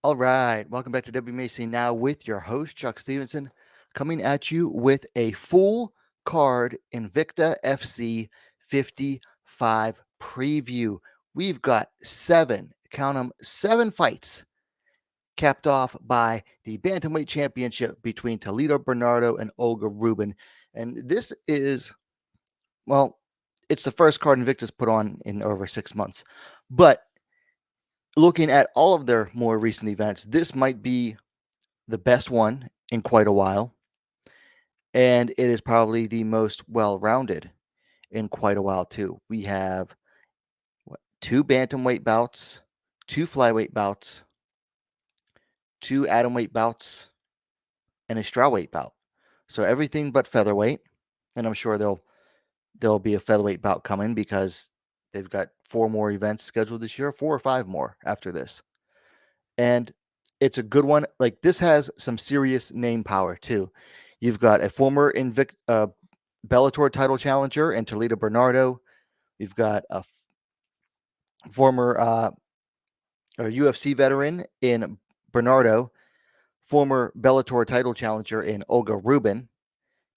All right, welcome back to WMAC Now with your host, Chuck Stevenson, coming at you with a full card Invicta FC 55 preview. We've got count them, seven fights capped off by the Bantamweight Championship between Toledo Bernardo and Olga Rubin. And this is, well, it's the first card Invicta's put on in over 6 months. But looking at all of their more recent events, this might be the best one in quite a while, and it is probably the most well-rounded in quite a while too. We have two bantamweight bouts, two flyweight bouts, two atomweight bouts, and a strawweight bout. So everything but featherweight, and I'm sure there'll be a featherweight bout coming because they've got four more events scheduled this year, four or five more after this. And it's a good one. Like, this has some serious name power too. You've got a former Bellator title challenger in Toledo Bernardo. You've got a former UFC veteran in Bernardo, former Bellator title challenger in Olga Rubin.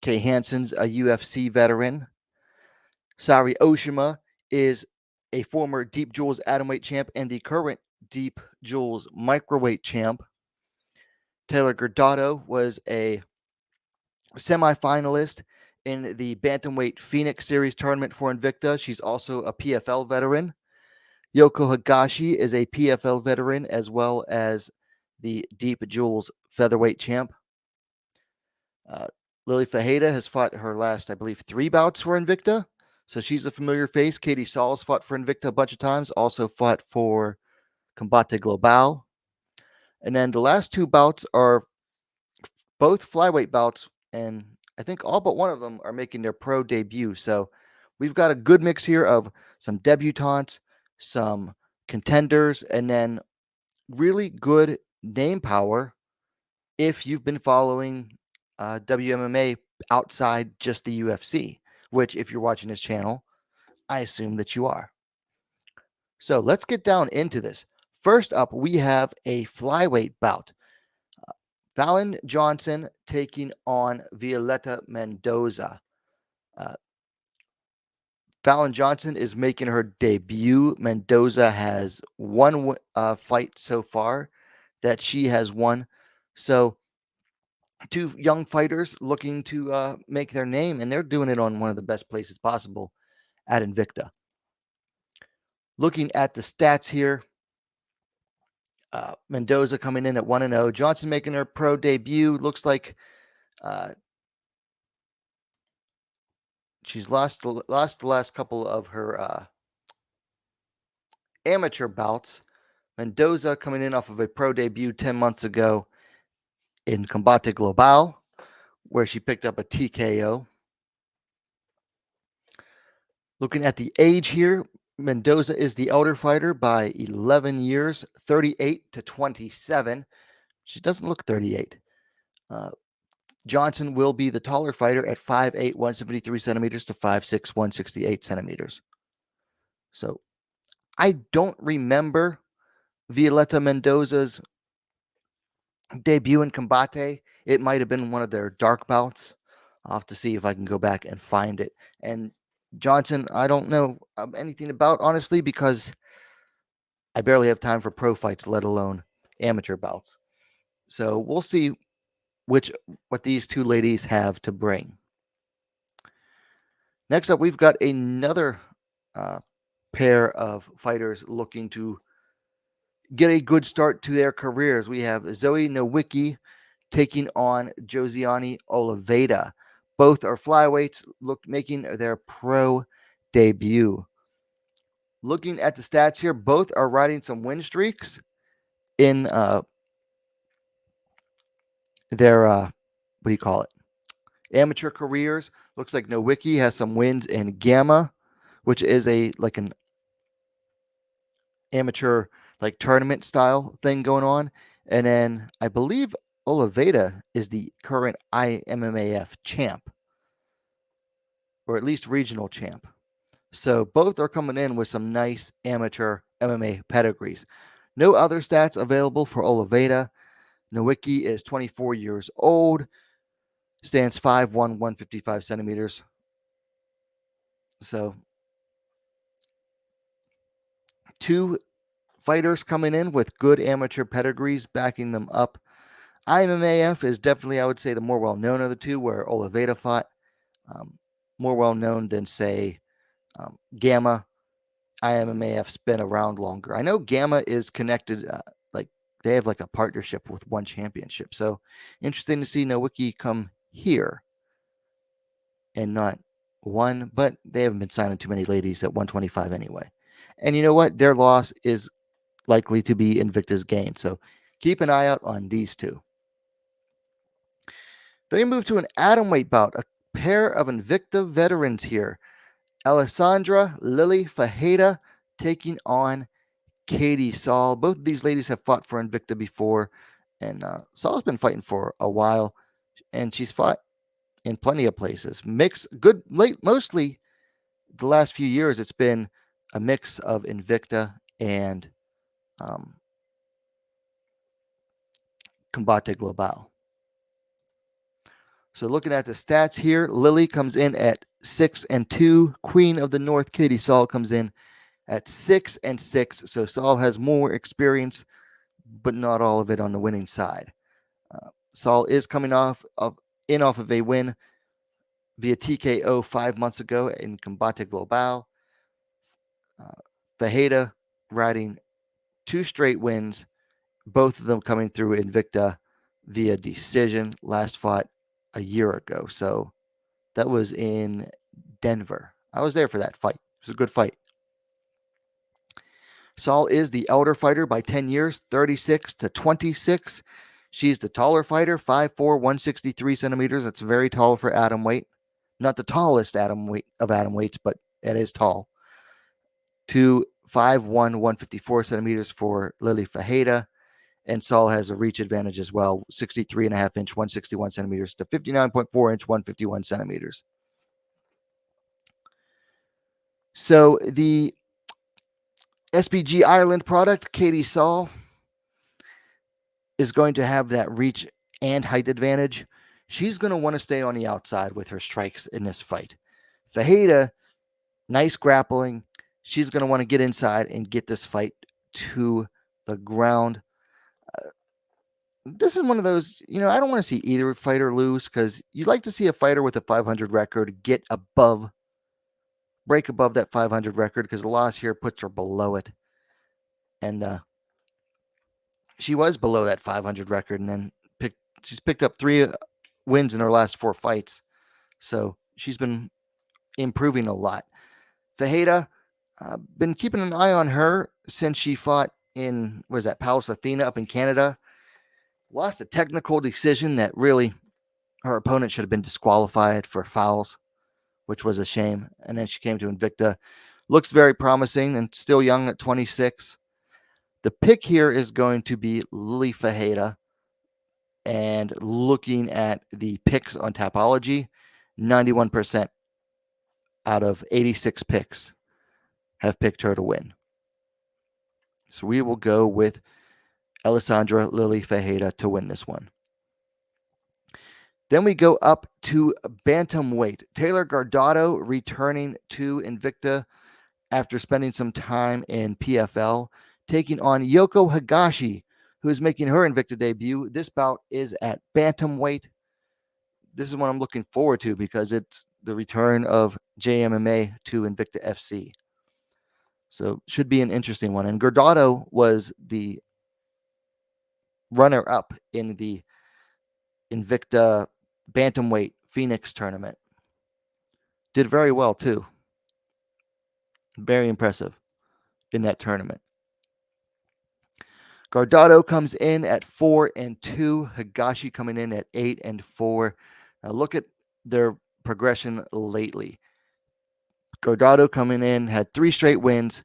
Kay Hansen's a UFC veteran. Sari Oshima is a former Deep Jewels atomweight champ and the current Deep Jewels microweight champ. Taylor Guardado was a semifinalist in the Bantamweight Phoenix Series tournament for Invicta. She's also a PFL veteran. Yoko Higashi is a PFL veteran as well as the Deep Jewels featherweight champ. Lily Ferreira has fought her last, I believe, 3 bouts for Invicta. So she's a familiar face. Katie Saull's fought for Invicta a bunch of times, also fought for Combate Global. And then the last 2 bouts are both flyweight bouts, and I think all but one of them are making their pro debut. So we've got a good mix here of some debutantes, some contenders, and then really good name power if you've been following WMMA outside just the UFC, which, if you're watching this channel, I assume that you are. So let's get down into this. First up, we have a flyweight bout. Fallon Johnson taking on Violeta Mendoza. Uh, Fallon Johnson is making her debut. Mendoza has one fight so far that she has won. So, two young fighters looking to make their name, and they're doing it on one of the best places possible at Invicta. Looking at the stats here, Mendoza coming in at 1-0. Johnson making her pro debut. Looks like she's lost the last couple of her amateur bouts. Mendoza coming in off of a pro debut 10 months ago in Combate Global, where she picked up a TKO. Looking at the age here, Mendoza is the elder fighter by 11 years, 38 to 27. She doesn't look 38. Johnson will be the taller fighter at 5'8", 173 centimeters to 5'6", 168 centimeters. So I don't remember Violeta Mendoza's debut in Combate. It might have been one of their dark bouts. I'll have to see if I can go back and find it. And Johnson, I don't know anything about, honestly, because I barely have time for pro fights, let alone amateur bouts. So we'll see what these two ladies have to bring. Next up, we've got another pair of fighters looking to get a good start to their careers. We have Zoe Nowicki taking on Josiane Oliveira. Both are flyweights, making their pro debut. Looking at the stats here, both are riding some win streaks in their amateur careers. Looks like Nowicki has some wins in Gamma, which is an amateur tournament style thing going on. And then I believe Oliveira is the current IMMAF champ, or at least regional champ. So both are coming in with some nice amateur MMA pedigrees. No other stats available for Oliveira. Nowicki is 24 years old, stands 5'1", 155 centimeters. So, two fighters coming in with good amateur pedigrees backing them up. IMMAF is definitely, I would say, the more well-known of the two, where Oliveira fought. More well-known than, say, Gamma. IMMAF's been around longer. I know Gamma is connected, like they have like a partnership with One Championship. So interesting to see Nowicki come here and not one, but they haven't been signing too many ladies at 125 anyway. And you know what? Their loss is likely to be Invicta's gain. So keep an eye out on these two. Then we move to an atomweight bout, a pair of Invicta veterans here. Alessandra Lily Fajeda taking on Katie Saull. Both of these ladies have fought for Invicta before, and Saull's been fighting for a while, and she's fought in plenty of places. Mostly the last few years, it's been a mix of Invicta and Combate Global. So looking at the stats here, Lily comes in at 6-2. Queen of the North, Katie Saull, comes in at 6-6. So Saull has more experience, but not all of it on the winning side. Saull is coming off of a win via TKO 5 months ago in Combate Global. Fajeda riding 2 straight wins, both of them coming through Invicta via decision. Last fought a year ago. So that was in Denver. I was there for that fight. It was a good fight. Saull is the elder fighter by 10 years, 36-26. She's the taller fighter, 5'4", 163 centimeters. That's very tall for atomweight. Not the tallest atomweights, but it is tall. To 5'1", 154 centimeters for Lily Fajeda. And Saull has a reach advantage as well, 63.5 inch, 161 centimeters to 59.4 inch, 151 centimeters. So the SBG Ireland product, Katie Saull, is going to have that reach and height advantage. She's going to want to stay on the outside with her strikes in this fight. Fajeda, nice grappling. She's going to want to get inside and get this fight to the ground. This is one of those, I don't want to see either fighter lose, because you'd like to see a fighter with a 500 record break above that 500 record, because the loss here puts her below it. And she was below that 500 record, and then she's picked up 3 wins in her last 4 fights. So she's been improving a lot. Fajeda, been keeping an eye on her since she fought in, Palace Athena up in Canada. Lost a technical decision that really her opponent should have been disqualified for fouls, which was a shame. And then she came to Invicta. Looks very promising and still young at 26. The pick here is going to be Lily Fajeda. And looking at the picks on Tapology, 91% out of 86 picks have picked her to win. So we will go with Alessandra Lily Fajeda to win this one. Then we go up to bantamweight. Taylor Guardado returning to Invicta after spending some time in PFL, taking on Yoko Higashi, who is making her Invicta debut. This bout is at bantamweight. This is what I'm looking forward to, because it's the return of WMMA to Invicta FC. So should be an interesting one. And Guardado was the runner-up in the Invicta bantamweight Phoenix tournament. Did very well too. Very impressive in that tournament. Guardado comes in at 4-2. Higashi coming in at 8-4. Now look at their progression lately. Guardado coming in had 3 straight wins,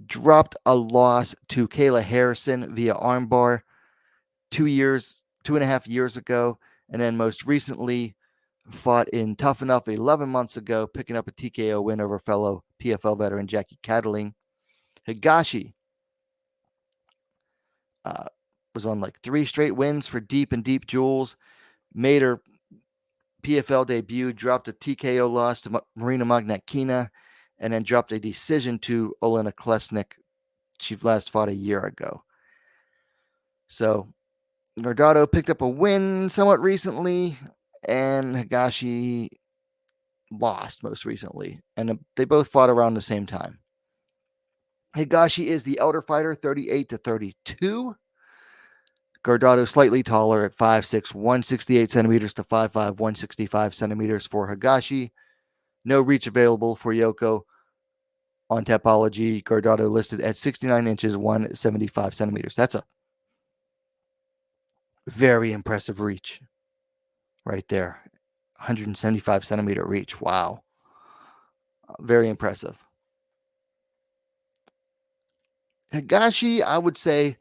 dropped a loss to Kayla Harrison via armbar 2.5 years ago, and then most recently fought in Tough Enough 11 months ago, picking up a TKO win over fellow PFL veteran Jackie Cataling. Higashi Was on like 3 straight wins for Deep and Deep Jewels. Made her PFL debut, dropped a TKO loss to Marina Magnatkina, and then dropped a decision to Olena Klesnik. She last fought a year ago. So Guardado picked up a win somewhat recently, and Higashi lost most recently. And they both fought around the same time. Higashi is the elder fighter, 38 to 32. Guardado slightly taller at 5'6", 168 centimeters to 5'5", 165 centimeters for Higashi. No reach available for Yoko. On Tapology, Guardado listed at 69 inches, 175 centimeters. That's a very impressive reach right there. 175 centimeter reach. Wow. Very impressive. Higashi, I would say,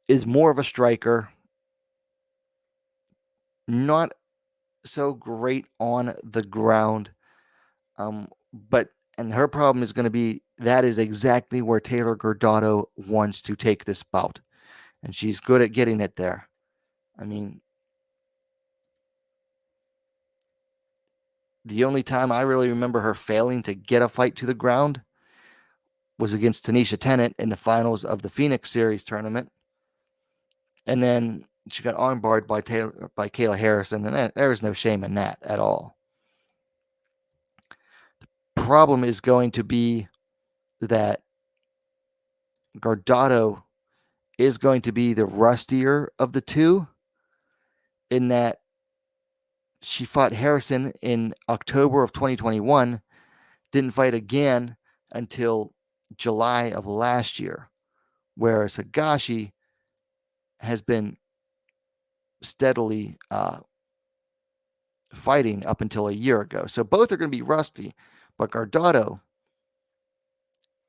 is more of a striker. Not so great on the ground. And her problem is going to be that is exactly where Taylor Guardado wants to take this bout. And she's good at getting it there. I mean, the only time I really remember her failing to get a fight to the ground was against Tanisha Tennant in the finals of the Phoenix Series tournament. And then she got armbarred by Kayla Harrison, and there's no shame in that at all. The problem is going to be that Guardado is going to be the rustier of the two, in that she fought Harrison in October of 2021, didn't fight again until July of last year, whereas Higashi has been steadily fighting up until a year ago. So both are going to be rusty, but Guardado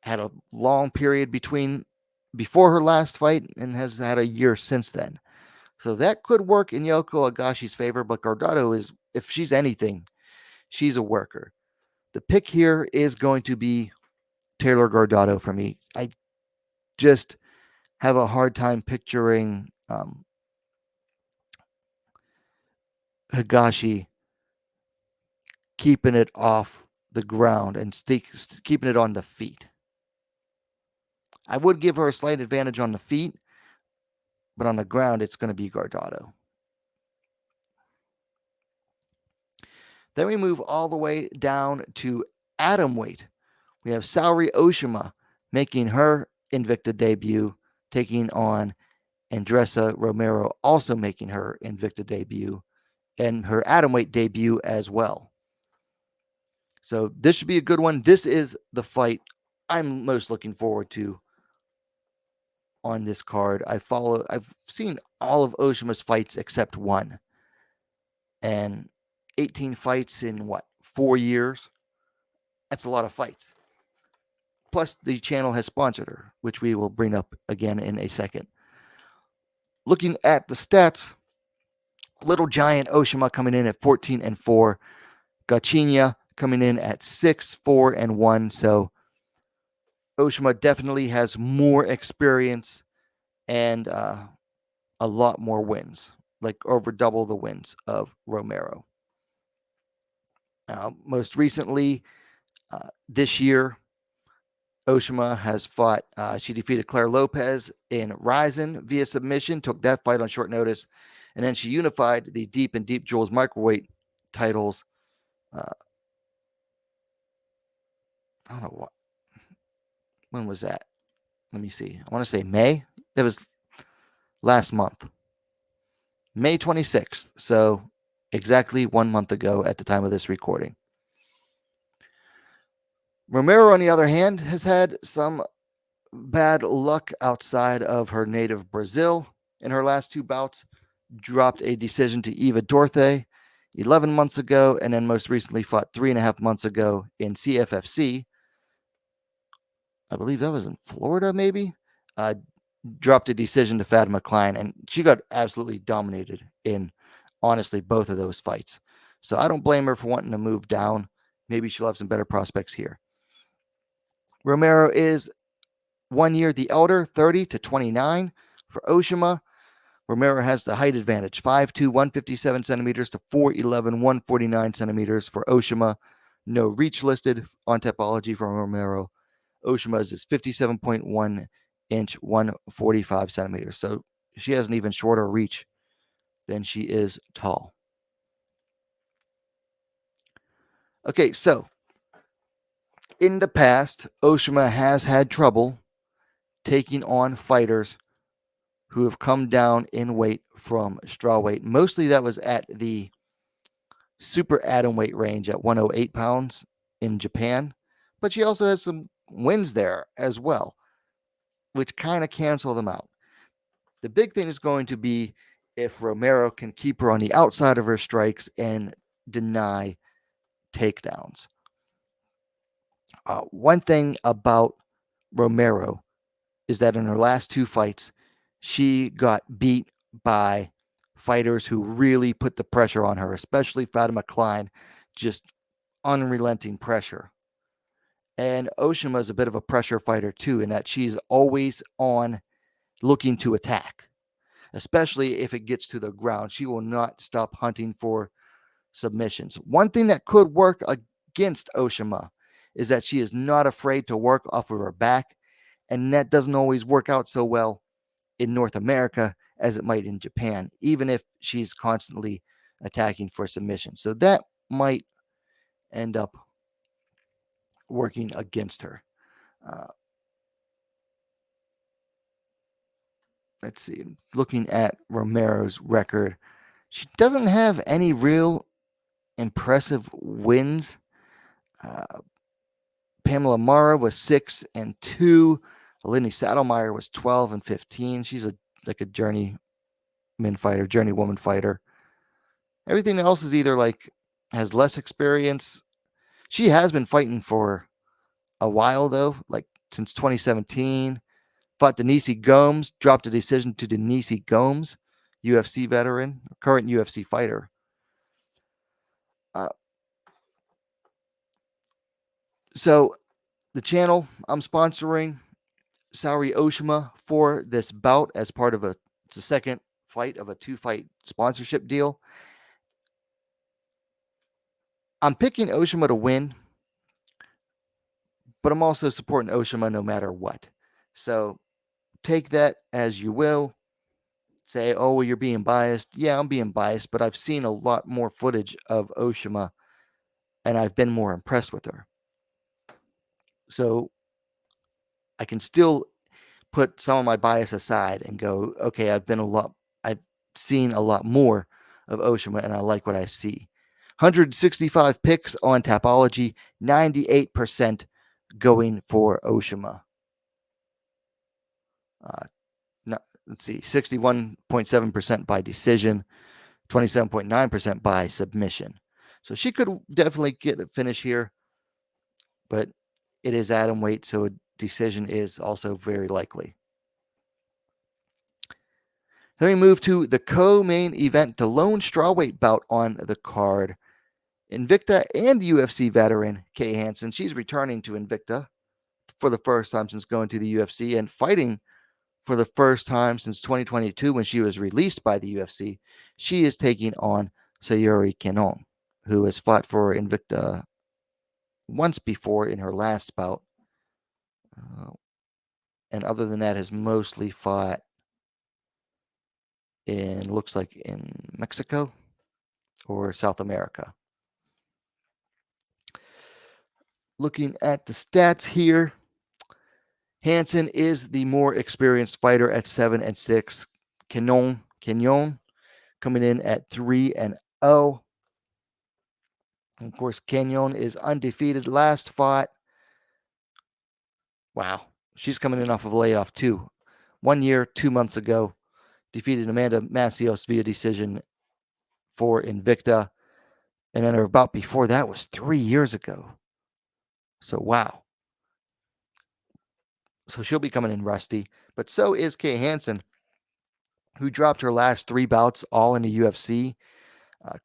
had a long period before her last fight and has had a year since then. So that could work in Yoko Higashi's favor, but Guardado is, if she's anything, she's a worker. The pick here is going to be Taylor Guardado for me. I just have a hard time picturing Higashi keeping it off the ground and keeping it on the feet. I would give her a slight advantage on the feet, but on the ground, it's going to be Guardado. Then we move all the way down to atomweight. We have Saull Oshima making her Invicta debut, taking on Andressa Romero, also making her Invicta debut, and her atomweight debut as well. So this should be a good one. This is the fight I'm most looking forward to on this card. I've seen all of Oshima's fights except one. And 18 fights in 4 years? That's a lot of fights. Plus, the channel has sponsored her, which we will bring up again in a second. Looking at the stats, Little Giant Oshima coming in at 14-4. Gachinya coming in at 6-4-1. So Oshima definitely has more experience and a lot more wins, like over double the wins of Romero. Most recently, this year, Oshima has fought. She defeated Claire Lopez in Ryzen via submission, took that fight on short notice, and then she unified the Deep and Deep Jewels microweight titles. I don't know what. When was that? Let me see. I want to say May. That was last month, May 26th. So exactly 1 month ago at the time of this recording. Romero, on the other hand, has had some bad luck outside of her native Brazil. In her last 2 bouts, dropped a decision to Eva Dorthe 11 months ago, and then most recently fought 3.5 months ago in CFFC. I believe that was in Florida, maybe. Dropped a decision to Fatima Klein, and she got absolutely dominated in, honestly, both of those fights. So I don't blame her for wanting to move down. Maybe she'll have some better prospects here. Romero is 1 year the elder, 30-29. For Oshima, Romero has the height advantage, 5'2", 157 centimeters to 4'11", 149 centimeters for Oshima. No reach listed on Tapology from Romero. Oshima's is 57.1 inch, 145 centimeters. So she has an even shorter reach than she is tall. Okay, so in the past, Oshima has had trouble taking on fighters who have come down in weight from strawweight. Mostly that was at the super atom weight range at 108 pounds in Japan, but she also has some wins there as well, which kind of cancel them out. The big thing is going to be if Romero can keep her on the outside of her strikes and deny takedowns. One thing about Romero is that in her last two fights, she got beat by fighters who really put the pressure on her, especially Fatima Klein, just unrelenting pressure. And Oshima is a bit of a pressure fighter too, in that she's always on looking to attack, especially if it gets to the ground. She will not stop hunting for submissions. One thing that could work against Oshima is that she is not afraid to work off of her back, and that doesn't always work out so well in North America as it might in Japan, even if she's constantly attacking for submission. So that might end up working against her. Let's see, looking at Romero's record, she doesn't have any real impressive wins. Pamela Mara was 6-2. Lenny Saddlemeyer was 12-15. She's like a journeyman fighter, journeywoman fighter. Everything else is either like has less experience. She has been fighting for a while though, like since 2017. Fought Denise Gomes, dropped a decision to Denise Gomes, UFC veteran, current UFC fighter. So the channel I'm sponsoring Saori Oshima for this bout as part of it's the second fight of a 2-fight sponsorship deal. I'm picking Oshima to win, but I'm also supporting Oshima no matter what. So take that as you will. Say, oh, well, you're being biased. Yeah, I'm being biased, but I've seen a lot more footage of Oshima, and I've been more impressed with her. So I can still put some of my bias aside and go, okay, I've seen a lot more of Oshima, and I like what I see. 165 picks on Tapology, 98% going for Oshima. Let's see, 61.7% by decision, 27.9% by submission. So she could definitely get a finish here, but it is atom weight, so a decision is also very likely. Then we move to the co-main event, the lone strawweight bout on the card. Invicta and UFC veteran Kay Hansen. She's returning to Invicta for the first time since going to the UFC and fighting for the first time since 2022 when she was released by the UFC. She is taking on Sayuri Canon, who has fought for Invicta once before in her last bout. And other than that, has mostly fought looks like in Mexico or South America. Looking at the stats here, Hansen is the more experienced fighter at 7-6. Canon coming in at 3-0. Of course, Canon is undefeated. Last fought. Wow. She's coming in off of a layoff too. 1 year, 2 months ago, defeated Amanda Macios via decision for Invicta. And then her bout before that was 3 years ago. So, wow. So she'll be coming in rusty. But so is Kay Hansen, who dropped her last 3 bouts all in the UFC.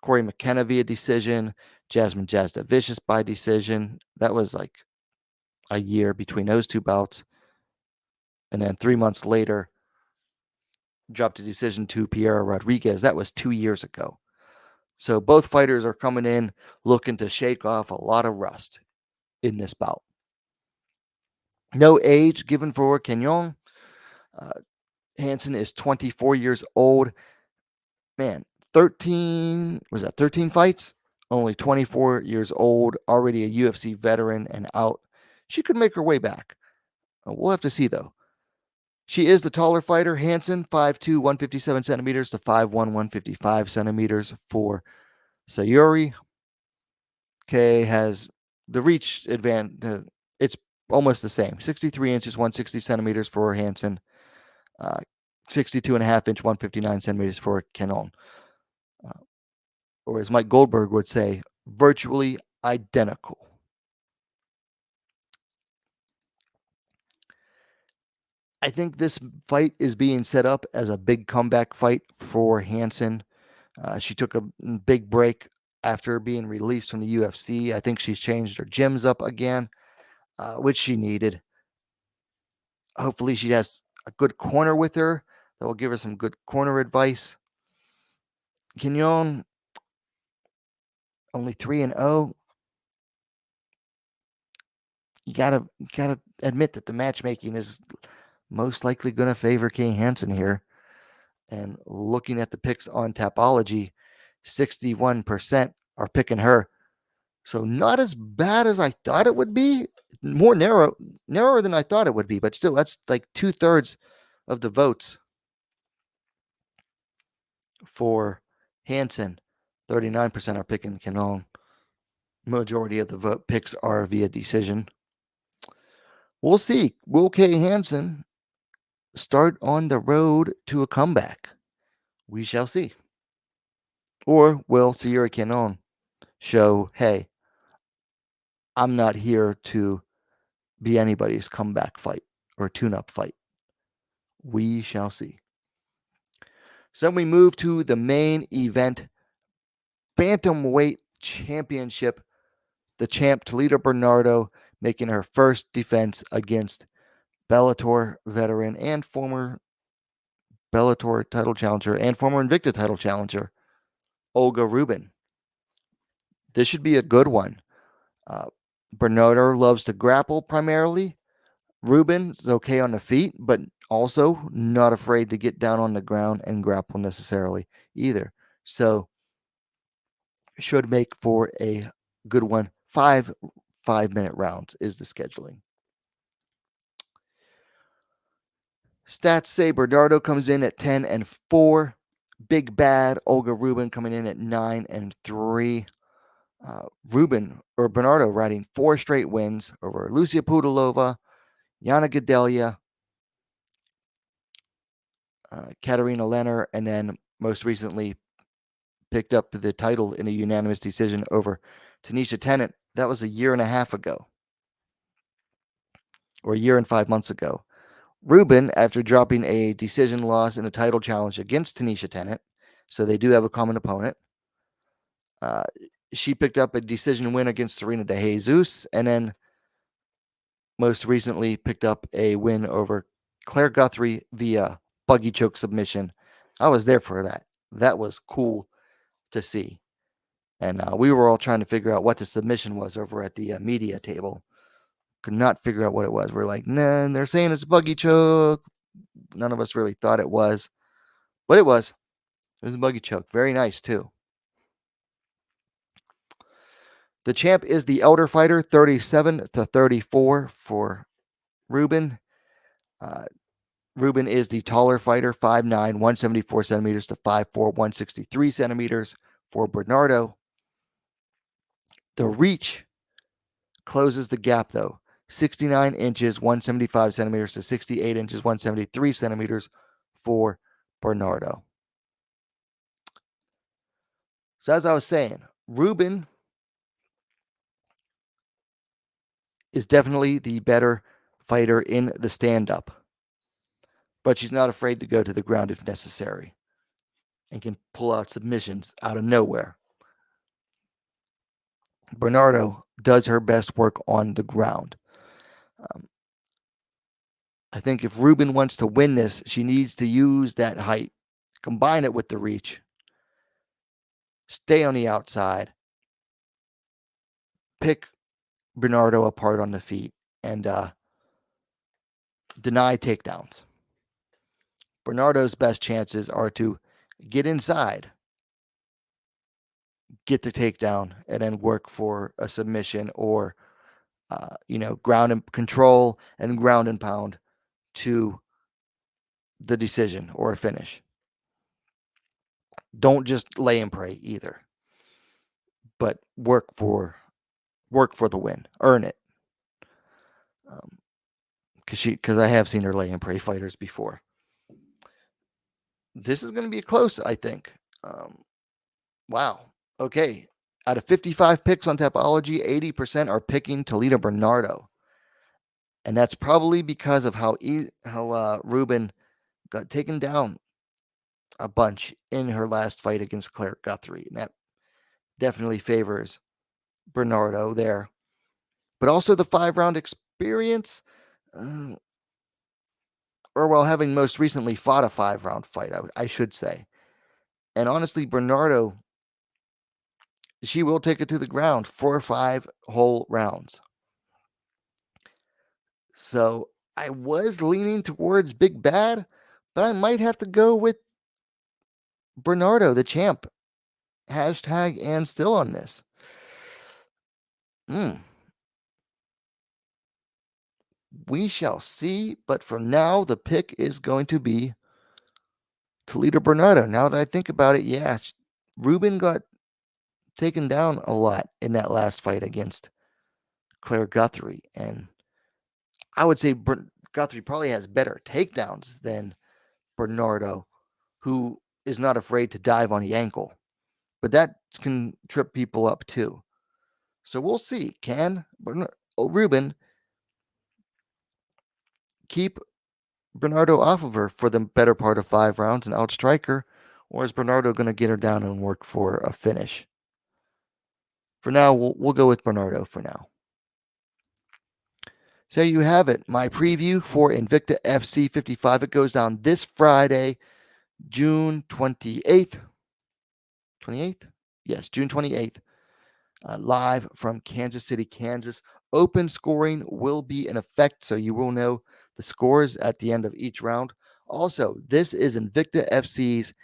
Corey McKenna via decision, Jasmine Jazda Vicious by decision. That was like a year between those 2 bouts. And then 3 months later, dropped a decision to Piera Rodriguez. That was 2 years ago. So both fighters are coming in looking to shake off a lot of rust in this bout. No age given for Canon. Hansen is 24 years old. Man, 13 fights? Only 24 years old, already a UFC veteran and out. She could make her way back. We'll have to see, though. She is the taller fighter. Hansen, 5'2", 157 centimeters to 5'1", 155 centimeters for Sayuri. Kay has the reach advantage. It's almost the same. 63 inches, 160 centimeters for Hansen. 62 and a half inch, 159 centimeters for Canon. Or as Mike Goldberg would say, virtually identical. I think this fight is being set up as a big comeback fight for Hansen. She took a big break after being released from the UFC. I think she's changed her gyms up again, which she needed. Hopefully, she has a good corner with her that will give her some good corner advice. Quignon, only 3-0. You gotta admit that the matchmaking is most likely going to favor Kay Hansen here. And looking at the picks on Tapology, 61% are picking her. So not as bad as I thought it would be. More narrower than I thought it would be, but still, that's like 2/3 of the votes for Hansen. 39% are picking Canon. Majority of the vote picks are via decision. We'll see. Will Kay Hansen start on the road to a comeback? We shall see. Or will Sierra Canon show, hey, I'm not here to be anybody's comeback fight or tune-up fight? We shall see. So we move to the main event, Bantamweight Championship. The champ, Toledo Bernardo, making her first defense against Bellator veteran and former Bellator title challenger and former Invicta title challenger, Olga Rubin. This should be a good one. Bernardo loves to grapple primarily. Rubin is okay on the feet, but also not afraid to get down on the ground and grapple necessarily either. So should make for a good one. 5-minute rounds is the scheduling. Stats say Bernardo comes in at 10-4. Big bad Olga Rubin coming in at 9-3. Bernardo riding 4 straight wins over Lucia Pudilova, Yana Gadelia, Katarina Lenner, and then most recently picked up the title in a unanimous decision over Tanisha Tennant. That was a year and a half ago, or a year and 5 months ago. Rubin, after dropping a decision loss in a title challenge against Tanisha Tennant, so they do have a common opponent. She picked up a decision win against Serena De Jesus, and then most recently picked up a win over Claire Guthrie via buggy choke submission. I was there for that. That was cool to see. And we were all trying to figure out what the submission was over at the media table. Could not figure out what it was. We're like, nah, they're saying it's a buggy choke. None of us really thought it was. But it was. It was a buggy choke. Very nice, too. The champ is the elder fighter, 37-34 for Rubin. Rubin is the taller fighter, 5'9", 174 centimeters to 5'4", 163 centimeters for Bernardo. The reach closes the gap, though. 69 inches, 175 centimeters to 68 inches, 173 centimeters for Bernardo. So as I was saying, Rubin is definitely the better fighter in the stand-up. But she's not afraid to go to the ground if necessary and can pull out submissions out of nowhere. Bernardo does her best work on the ground. I think if Rubin wants to win this, she needs to use that height, combine it with the reach, stay on the outside, pick Bernardo apart on the feet, and deny takedowns. Bernardo's best chances are to get inside, get the takedown, and then work for a submission or, ground and control and ground and pound to the decision or a finish. Don't just lay and pray either, but work for the win, earn it. Because I have seen her lay and pray fighters before. This is going to be close, I think. Wow. Okay. Out of 55 picks on Tapology, 80% are picking Toledo Bernardo. And that's probably because of how Rubin got taken down a bunch in her last fight against Claire Guthrie. And that definitely favors Bernardo there. But also the 5-round experience, having most recently fought a 5-round fight, I should say. And honestly, Bernardo, she will take it to the ground for 5 whole rounds. So I was leaning towards Big Bad, but I might have to go with Bernardo, the champ. Hashtag and still on this. We shall see, but for now, the pick is going to be Toledo Bernardo. Now that I think about it, yeah, Rubin got taken down a lot in that last fight against Claire Guthrie, and I would say Guthrie probably has better takedowns than Bernardo, who is not afraid to dive on the ankle. But that can trip people up too. So we'll see. Can Rubin keep Bernardo off of her for the better part of 5 rounds and outstrike her, or is Bernardo going to get her down and work for a finish? For now, we'll go with Bernardo for now. So you have it. My preview for Invicta FC 55. It goes down this Friday, June 28th. 28th? Yes, June 28th. Live from Kansas City, Kansas. Open scoring will be in effect, so you will know the scores at the end of each round. Also, this is Invicta FC's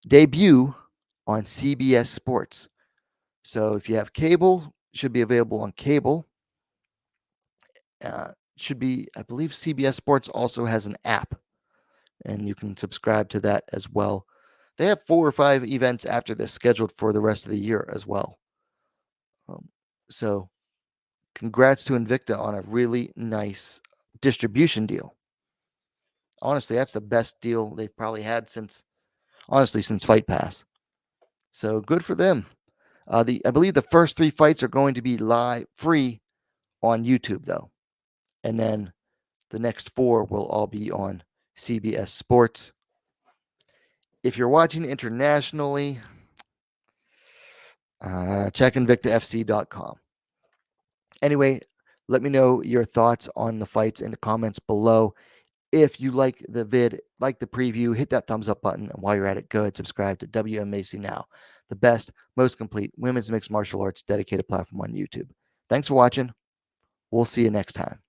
debut on CBS Sports. So if you have cable, it should be available on cable. Should be, I believe CBS Sports also has an app, and you can subscribe to that as well. They have 4 or 5 events after this scheduled for the rest of the year as well. So congrats to Invicta on a really nice distribution deal. Honestly, that's the best deal they've probably had since Fight Pass. So good for them. I believe the first 3 fights are going to be live free on YouTube though. And then the next 4 will all be on CBS Sports. If you're watching internationally, check InvictaFC.com. Anyway, let me know your thoughts on the fights in the comments below. If you like the vid, like the preview, hit that thumbs up button. And while you're at it, go ahead and subscribe to WMMA Now, the best, most complete women's mixed martial arts dedicated platform on YouTube. Thanks for watching. We'll see you next time.